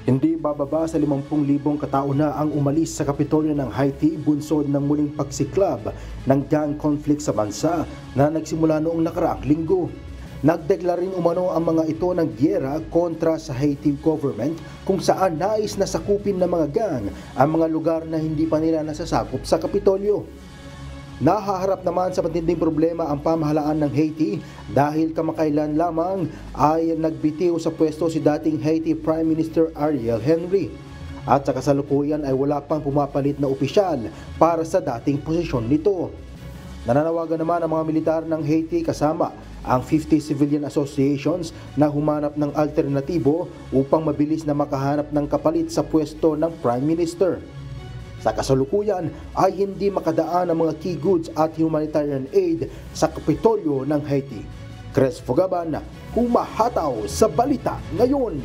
Hindi bababa sa 50,000 katao na ang umalis sa Kapitolyo ng Haiti bunsod ng muling pagsiklab ng gang conflict sa bansa na nagsimula noong nakaraang linggo. Nagdeklara rin umano ang mga ito ng giyera kontra sa Haiti government kung saan nais na sakupin ng mga gang ang mga lugar na hindi pa nila nasasakop sa Kapitolyo. Nahaharap naman sa matinding problema ang pamahalaan ng Haiti dahil kamakailan lamang ay nagbitiw sa pwesto si dating Haiti Prime Minister Ariel Henry. At sa kasalukuyan ay wala pang pumapalit na opisyal para sa dating posisyon nito. Nananawagan naman ang mga militar ng Haiti kasama ang 50 civilian associations na humanap ng alternatibo upang mabilis na makahanap ng kapalit sa pwesto ng Prime Minister. Sa kasalukuyan ay hindi makadaan ang mga key goods at humanitarian aid sa Kapitolyo ng Haiti. Chris Fogaban, humahataw sa balita ngayon.